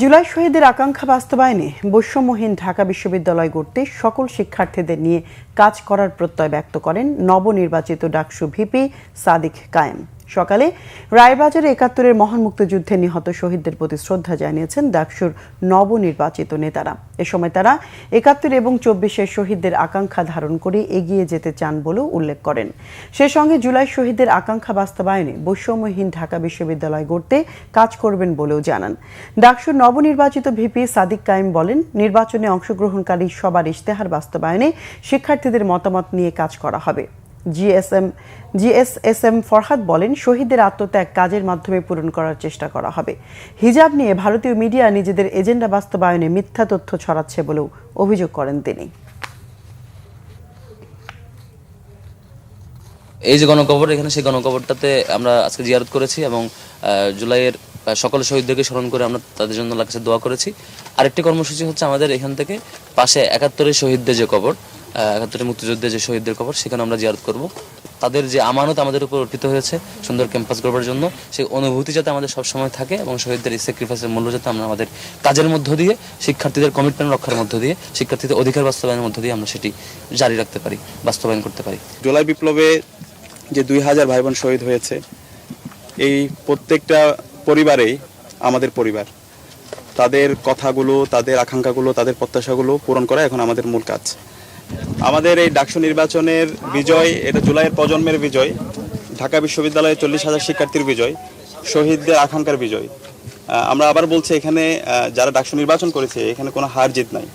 জুলাই শহীদের আকাঙ্ক্ষা বাস্তবায়নে বৈষম্যহীন ঢাকা বিশ্ববিদ্যালয় গড়তে সকল শিক্ষার্থীদের নিয়ে কাজ করার প্রত্যয় ব্যক্ত করেন নবনির্বাচিত ডাকসু ভিপি সাদিক কায়েম। সকালে রায়বাজারে ৭১-এর মহান মুক্তিযুদ্ধে নিহত শহীদদের প্রতি শ্রদ্ধা জানিয়েছেন ডাকসুর নবনির্বাচিত নেতারা। এ সময় তারা ৭১ এবং ২৪-এর শহীদদের আকাঙ্ক্ষা ধারণ করে এগিয়ে যেতে চান বলেও উল্লেখ করেন। সে সঙ্গে জুলাই শহীদদের আকাঙ্ক্ষা বাস্তবায়নে বৈষম্যহীন ঢাকা বিশ্ববিদ্যালয় গড়তে কাজ করবেন বলেও জানান। ডাকসুর নবনির্বাচিত ভিপি সাদিক কায়েম বলেন, নির্বাচনে অংশগ্রহণকারী সবার ইশতেহার বাস্তবায়নে শিক্ষার্থীদের মতামত নিয়ে কাজ করা হবে। জিএসএসএম ফরহাদ বলেন, শহীদদের আত্মত্যাগ কাজের মাধ্যমে পূরণ করার চেষ্টা করা হবে। হিজাব নিয়ে ভারতীয় মিডিয়া নিজেদের এজেন্ডা বাস্তবায়নে মিথ্যা তথ্য ছড়াচ্ছে বলেও অভিযোগ করেন তিনি। এই যে গণকবর, এখানে সেই গণকবরটাতে আমরা আজকে জিয়ারত করেছি এবং জুলাইয়ের সকল শহীদদেরকে স্মরণ করে আমরা তাদের জন্য আল্লাহর কাছে দোয়া করেছি। আরেকটি কর্মসূচি হচ্ছে আমাদের এখান থেকে পাশে ৭১-এর শহীদদের যে কবর, ৭১-এর মুক্তিযুদ্ধের যে শহীদদের কবর, সেখানে আমরা জিয়ারত করব। তাদের যে আমানত আমাদের উপর অর্পিত হয়েছে সুন্দর ক্যাম্পাস গড়বার জন্য, সেই অনুভূতি যাতে আমাদের সবসময় থাকে এবং শহীদদের এই স্যাক্রিফাইসের মূল্য যাতে আমরা আমাদের কাজের মধ্য দিয়ে, শিক্ষার্থীদের কমিটমেন্ট রক্ষার মধ্য দিয়ে, শিক্ষার্থীদের অধিকার বাস্তবায়নের মধ্য দিয়ে আমরা সেটি জারি রাখতে পারি, বাস্তবায়ন করতে পারি। জুলাই বিপ্লবে যে ২০০০ ভাই বোন শহীদ হয়েছে, এই প্রত্যেকটা পরিবারেই আমাদের পরিবার। তাদের কথাগুলো, তাদের আকাঙ্ক্ষাগুলো, তাদের প্রত্যাশাগুলো পূরণ করা এখন আমাদের মূল কাজ। আমাদের এই ডাকসু নির্বাচনের বিজয়, এটা জুলাইয়ের প্রজন্মের বিজয়, ঢাকা বিশ্ববিদ্যালয়ের ৪০,০০০ শিক্ষার্থীর বিজয়, শহীদদের আকাঙ্ক্ষার বিজয়। আমরা আবার বলছি, এখানে যারা ডাকসু নির্বাচন করেছে এখানে কোনো হার জিত নাই।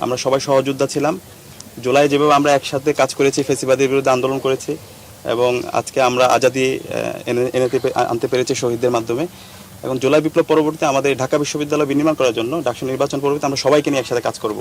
আমরা সবাই সহযোদ্ধা ছিলাম। জুলাই যেভাবে আমরা একসাথে কাজ করেছি, ফ্যাসিবাদের বিরুদ্ধে আন্দোলন করেছি এবং আজকে আমরা আজাদি আনতে পেরেছি শহীদদের মাধ্যমে। এখন জুলাই বিপ্লব পরবর্তীতে আমাদের ঢাকা বিশ্ববিদ্যালয় বিনির্মাণ করার জন্য ডাকসু নির্বাচন পরবর্তীতে আমরা সবাইকে নিয়ে একসাথে কাজ করব।